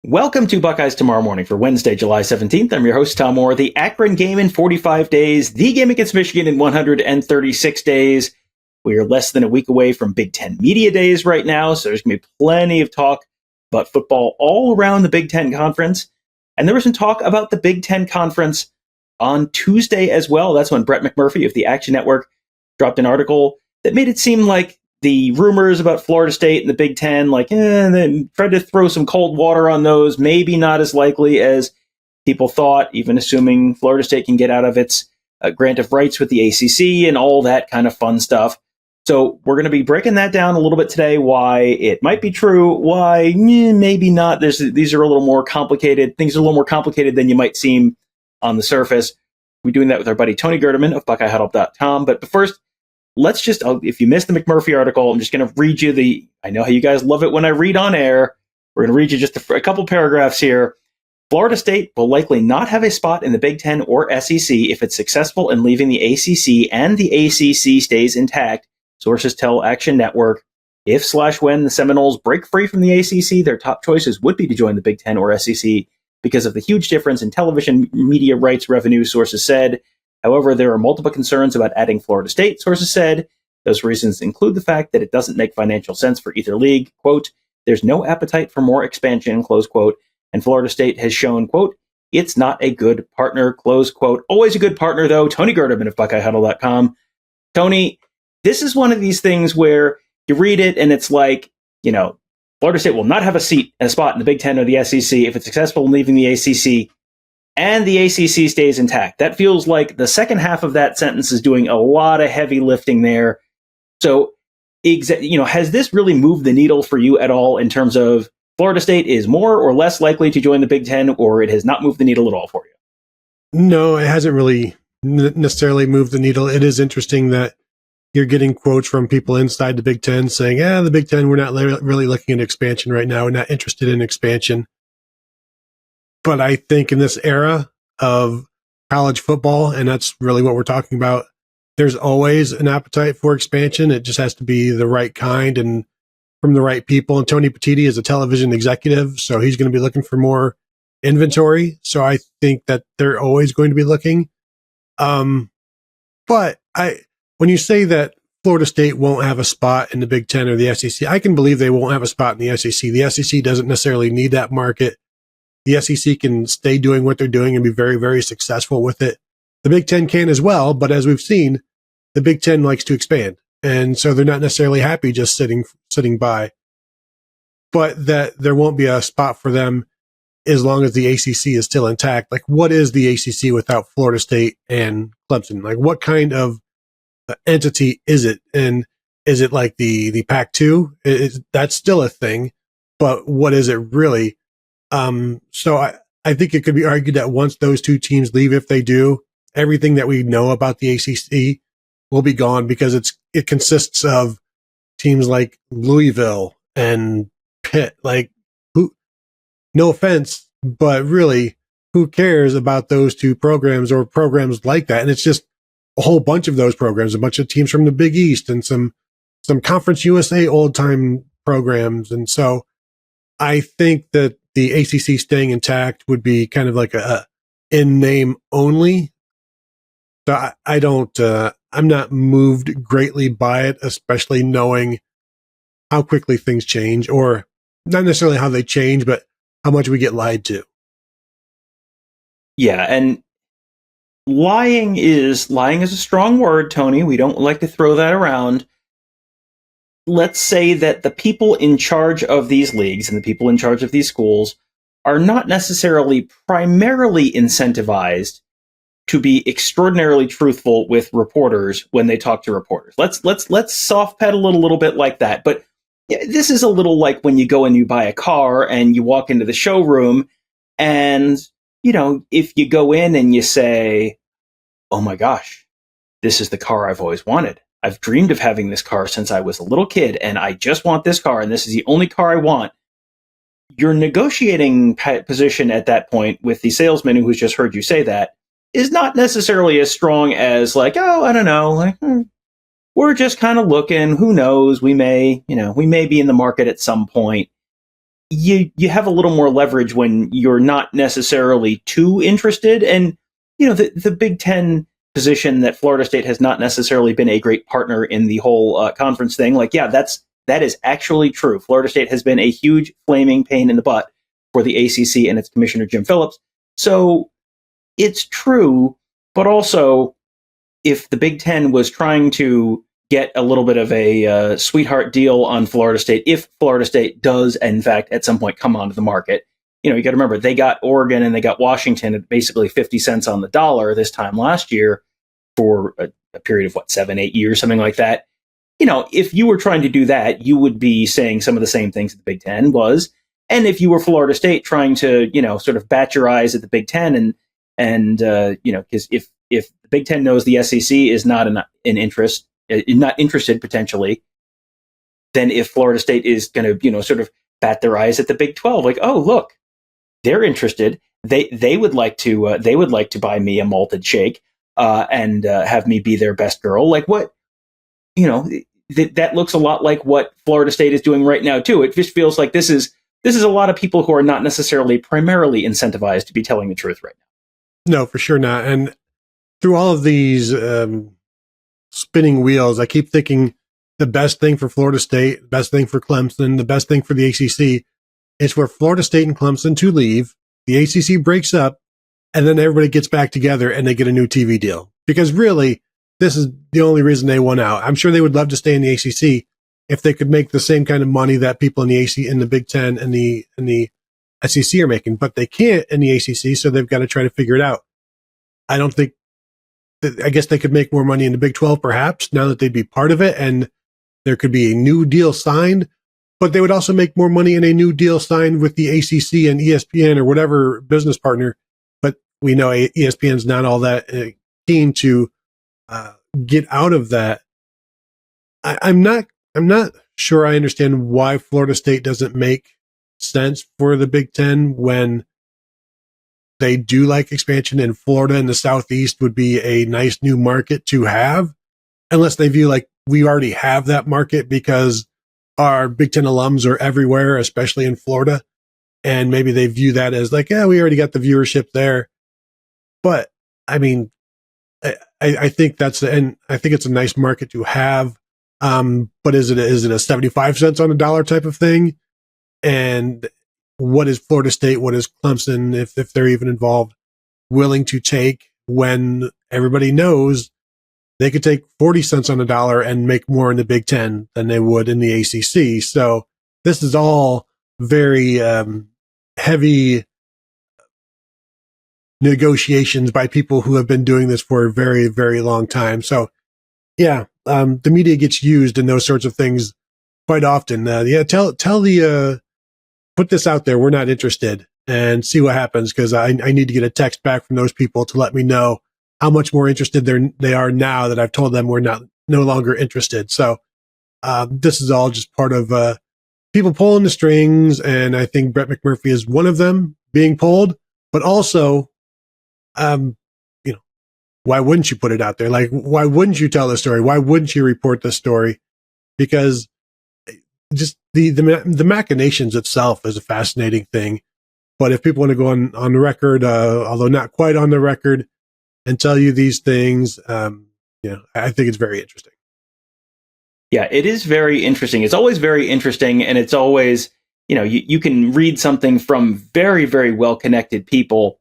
Welcome to Buckeyes Tomorrow Morning for Wednesday, July 17th. I'm your host, Tom Orr. The Akron game in 45 days, the game against Michigan in 136 days. We are less than a week away from Big Ten Media Days right now, so there's going to be plenty of talk about football all around the Big Ten Conference. And there was some talk about the Big Ten Conference on Tuesday as well. That's when Brett McMurphy of the Action Network dropped an article that made it seem like the rumors about Florida State and the Big Ten, then tried to throw some cold water on those. Maybe not as likely as people thought, even assuming Florida State can get out of its grant of rights with the ACC and all that kind of fun stuff. So we're going to be breaking that down a little bit today, why it might be true, why maybe not. These are a little more complicated. Things are a little more complicated than you might seem on the surface. We're doing that with our buddy Tony Gerdeman of BuckeyeHuddle.com. But first, let's just, if you missed the McMurphy article, I'm just going to read you I know how you guys love it when I read on air. We're going to read you just a couple paragraphs here. Florida State will likely not have a spot in the Big Ten or SEC if it's successful in leaving the ACC and the ACC stays intact. Sources tell Action Network, if/when the Seminoles break free from the ACC, their top choices would be to join the Big Ten or SEC because of the huge difference in television media rights revenue, sources said. However, there are multiple concerns about adding Florida State, sources said. Those reasons include the fact that it doesn't make financial sense for either league. Quote, there's no appetite for more expansion, close quote. And Florida State has shown, quote, it's not a good partner, close quote. Always a good partner, though. Tony Gerdeman of BuckeyeHuddle.com. Tony, this is one of these things where you read it and it's like, Florida State will not have a spot in the Big Ten or the SEC if it's successful in leaving the ACC. And the ACC stays intact. That feels like the second half of that sentence is doing a lot of heavy lifting there. So, has this really moved the needle for you at all in terms of Florida State is more or less likely to join the Big Ten, or it has not moved the needle at all for you? No, it hasn't really necessarily moved the needle. It is interesting that you're getting quotes from people inside the Big Ten saying, the Big Ten, we're not really looking at expansion right now. We're not interested in expansion. But I think in this era of college football, and that's really what we're talking about, there's always an appetite for expansion. It just has to be the right kind and from the right people. And Tony Petitti is a television executive, so he's going to be looking for more inventory. So I think that they're always going to be looking. But when you say that Florida State won't have a spot in the Big Ten or the SEC, I can believe they won't have a spot in the SEC. The SEC doesn't necessarily need that market. The SEC can stay doing what they're doing and be very, very successful with it. The Big Ten can as well, but as we've seen, the Big Ten likes to expand. And so they're not necessarily happy just sitting by. But that there won't be a spot for them as long as the ACC is still intact. Like, what is the ACC without Florida State and Clemson? Like, what kind of entity is it? And is it like the Pac-2? That's still a thing, but what is it really? So I think it could be argued that once those two teams leave, if they do, everything that we know about the ACC will be gone because it consists of teams like Louisville and Pitt. No offense, but really, who cares about those two programs or programs like that? And it's just a whole bunch of those programs, a bunch of teams from the Big East and some Conference USA old time programs. And so I think that the ACC staying intact would be kind of like a in name only. So I'm not moved greatly by it, especially knowing how quickly things change, or not necessarily how they change, but how much we get lied to. Yeah. And lying is a strong word, Tony. We don't like to throw that around. Let's say that the people in charge of these leagues and the people in charge of these schools are not necessarily primarily incentivized to be extraordinarily truthful with reporters when they talk to reporters. Let's soft pedal it a little bit like that. But this is a little like when you go and you buy a car and you walk into the showroom and, if you go in and you say, oh my gosh, this is the car I've always wanted. I've dreamed of having this car since I was a little kid, and I just want this car, and this is the only car I want. Your negotiating position at that point with the salesman who's just heard you say that is not necessarily as strong as I don't know, we're just kind of looking, who knows, we may be in the market at some point. you have a little more leverage when you're not necessarily too interested. And, the Big Ten position that Florida State has not necessarily been a great partner in the whole conference thing. Like, yeah, that is actually true. Florida State has been a huge flaming pain in the butt for the ACC and its commissioner, Jim Phillips. So it's true, but also if the Big Ten was trying to get a little bit of a sweetheart deal on Florida State, if Florida State does, in fact, at some point come onto the market, you got to remember, they got Oregon and they got Washington at basically 50 cents on the dollar this time last year for a period of, 7, 8 years, something like that. If you were trying to do that, you would be saying some of the same things that the Big Ten was. And if you were Florida State trying to, sort of bat your eyes at the Big Ten and because if the Big Ten knows the SEC is not not interested potentially, then if Florida State is going to, sort of bat their eyes at the Big 12, like, oh, look, they're interested. They would like to buy me a malted shake and have me be their best girl. Like what, that looks a lot like what Florida State is doing right now too. It just feels like this is a lot of people who are not necessarily primarily incentivized to be telling the truth right now. No, for sure not. And through all of these spinning wheels, I keep thinking the best thing for Florida State, the best thing for Clemson, the best thing for the ACC is for Florida State and Clemson to leave, the ACC breaks up, and then everybody gets back together and they get a new TV deal. Because really, this is the only reason they won out. I'm sure they would love to stay in the ACC if they could make the same kind of money that people in the Big Ten and the SEC are making, but they can't in the ACC, so they've got to try to figure it out. I guess they could make more money in the Big 12, perhaps, now that they'd be part of it, and there could be a new deal signed, but they would also make more money in a new deal signed with the ACC and ESPN or whatever business partner. But we know ESPN's not all that keen to get out of that. I'm not sure I understand why Florida State doesn't make sense for the Big Ten when they do like expansion, and Florida and the Southeast would be a nice new market to have, unless they view like we already have that market because our Big Ten alums are everywhere, especially in Florida. And maybe they view that as like, yeah, we already got the viewership there. But I mean, I think and I think it's a nice market to have. But is it a 75 cents on a dollar type of thing? And what is Florida State? What is Clemson, if they're even involved, willing to take when everybody knows they could take 40 cents on a dollar and make more in the Big Ten than they would in the ACC? So this is all very heavy negotiations by people who have been doing this for a very, very long time. So yeah, the media gets used in those sorts of things quite often. Put this out there. We're not interested, and see what happens. Cause I need to get a text back from those people to let me know how much more interested they are now that I've told them we're no longer interested. So, this is all just part of, people pulling the strings. And I think Brett McMurphy is one of them being pulled, but also, why wouldn't you put it out there? Like, why wouldn't you tell the story? Why wouldn't you report the story? Because just the machinations itself is a fascinating thing. But if people want to go on the record, although not quite on the record, and tell you these things, I think it's very interesting. Yeah, it is very interesting. It's always very interesting, and it's always, you can read something from very, very well-connected people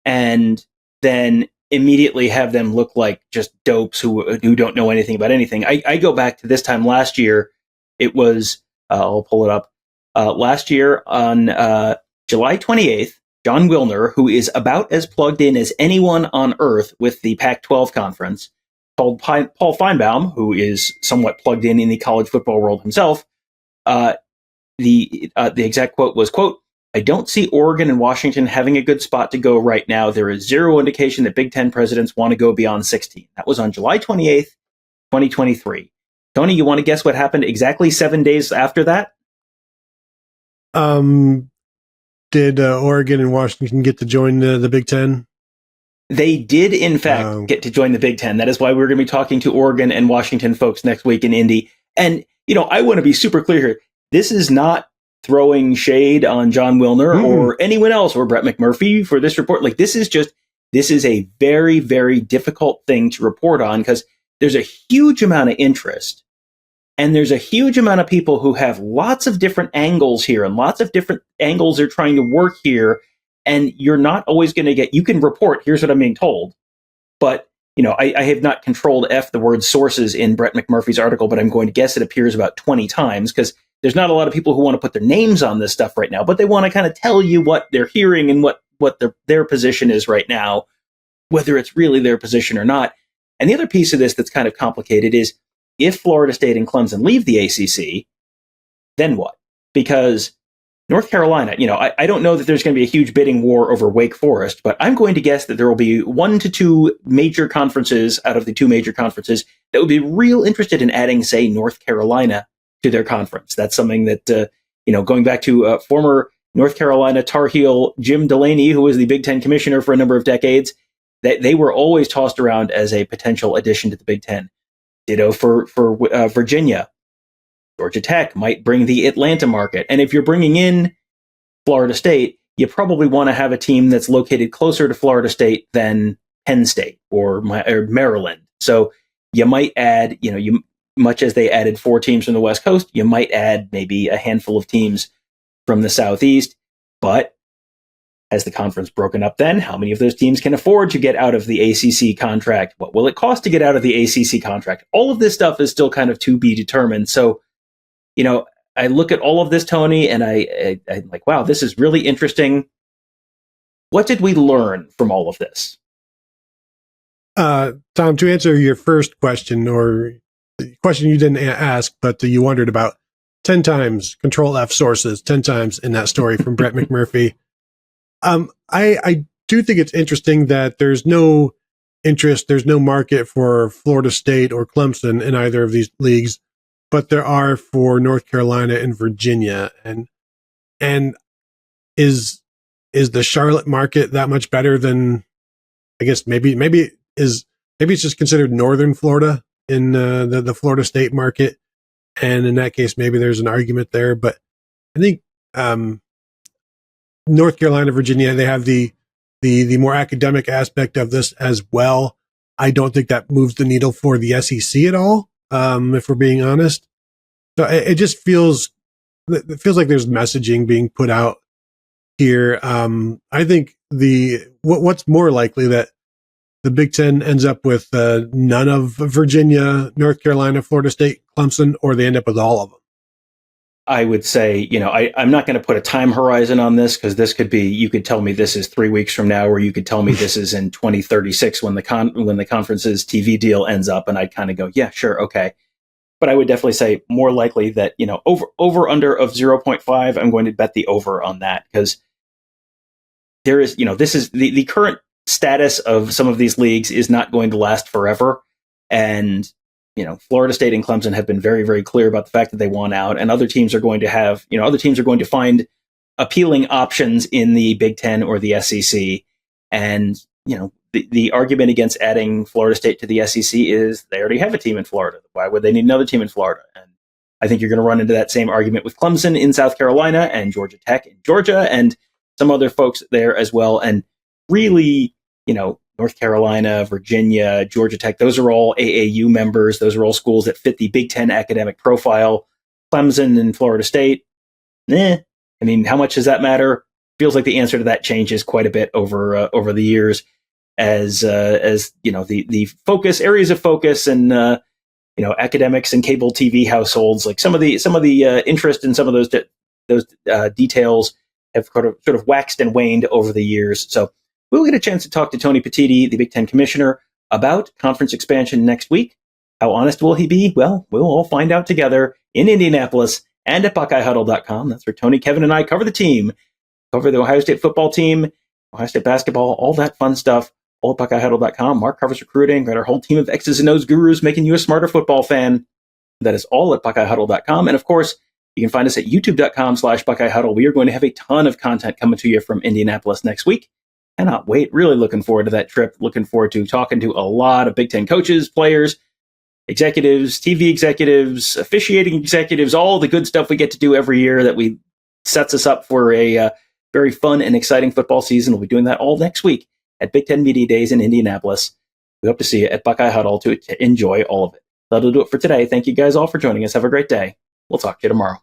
and then immediately have them look like just dopes who don't know anything about anything. I go back to this time last year. It was, I'll pull it up, last year on July 28th, John Wilner, who is about as plugged in as anyone on earth with the Pac-12 conference, told Paul Feinbaum, who is somewhat plugged in the college football world himself, the exact quote was, quote, "I don't see Oregon and Washington having a good spot to go right now. There is zero indication that Big Ten presidents want to go beyond 16. That was on July 28th, 2023. Tony, you want to guess what happened exactly 7 days after that? Did Oregon and Washington get to join the Big Ten? They did, in fact, get to join the Big Ten. That is why we're going to be talking to Oregon and Washington folks next week in Indy. And, I want to be super clear here. This is not throwing shade on John Wilner or anyone else or Brett McMurphy for this report. Like, this is a very, very difficult thing to report on because there's a huge amount of interest and there's a huge amount of people who have lots of different angles here and lots of different angles are trying to work here. And you're not always going to you can report, here's what I'm being told. But, I have not controlled F the word sources in Brett McMurphy's article, but I'm going to guess it appears about 20 times because there's not a lot of people who want to put their names on this stuff right now, but they want to kind of tell you what they're hearing and what their position is right now, whether it's really their position or not. And the other piece of this that's kind of complicated is if Florida State and Clemson leave the ACC, then what? Because North Carolina, I don't know that there's going to be a huge bidding war over Wake Forest, but I'm going to guess that there will be 1 to 2 major conferences out of the 2 major conferences that would be real interested in adding, say, North Carolina to their conference. That's something that, going back to former North Carolina Tar Heel Jim Delaney, who was the Big Ten commissioner for a number of decades, that they were always tossed around as a potential addition to the Big Ten. Ditto for Virginia. Georgia Tech might bring the Atlanta market. And if you're bringing in Florida State, you probably want to have a team that's located closer to Florida State than Penn State or Maryland. So you might add, much as they added 4 teams from the West Coast, you might add maybe a handful of teams from the Southeast. But has the conference broken up then? How many of those teams can afford to get out of the ACC contract? What will it cost to get out of the ACC contract? All of this stuff is still kind of to be determined. So, I look at all of this, Tony, and I'm like, wow, this is really interesting. What did we learn from all of this? Tom, to answer your first question, or the question you didn't ask, but you wondered about 10 times, Control F sources, 10 times in that story from Brett McMurphy. I do think it's interesting that there's no interest, there's no market for Florida State or Clemson in either of these leagues, but there are for North Carolina and Virginia. And is the Charlotte market that much better than, I guess maybe it's just considered Northern Florida in the Florida State market. And in that case, maybe there's an argument there, but I think, North Carolina, Virginia, they have the more academic aspect of this as well. I don't think that moves the needle for the SEC at all. If we're being honest. So it just feels like there's messaging being put out here. I think what's more likely that the Big Ten ends up with none of Virginia, North Carolina, Florida State, Clemson, or they end up with all of them. I would say, I'm not going to put a time horizon on this because this could be, you could tell me this is 3 weeks from now, or you could tell me this is in 2036 when the conference's TV deal ends up, and I'd kind of go, yeah, sure, okay. But I would definitely say more likely that, over under of 0.5, I'm going to bet the over on that because there is, this is the current status of some of these leagues is not going to last forever. And Florida State and Clemson have been very, very clear about the fact that they want out, and other teams are going to find appealing options in the Big Ten or the SEC. And, the argument against adding Florida State to the SEC is they already have a team in Florida. Why would they need another team in Florida? And I think you're going to run into that same argument with Clemson in South Carolina and Georgia Tech in Georgia and some other folks there as well. And really, North Carolina, Virginia, Georgia Tech, those are all AAU members. Those are all schools that fit the Big Ten academic profile. Clemson and Florida State, I mean, how much does that matter? Feels like the answer to that changes quite a bit over the years as the focus areas of focus and academics and cable TV households, like some of the interest in some of those details have sort of waxed and waned over the years. So we'll get a chance to talk to Tony Petitti, the Big Ten commissioner, about conference expansion next week. How honest will he be? Well, we'll all find out together in Indianapolis and at BuckeyeHuddle.com. That's where Tony, Kevin, and I cover the team, cover the Ohio State football team, Ohio State basketball, all that fun stuff, all at BuckeyeHuddle.com. Mark covers recruiting, got our whole team of X's and O's gurus making you a smarter football fan. That is all at BuckeyeHuddle.com. And of course, you can find us at YouTube.com/BuckeyeHuddle. We are going to have a ton of content coming to you from Indianapolis next week. Cannot wait. Really looking forward to that trip. Looking forward to talking to a lot of Big Ten coaches, players, executives, TV executives, officiating executives, all the good stuff we get to do every year that we sets us up for a very fun and exciting football season. We'll be doing that all next week at Big Ten Media Days in Indianapolis. We hope to see you at Buckeye Huddle to enjoy all of it. That'll do it for today. Thank you guys all for joining us. Have a great day. We'll talk to you tomorrow.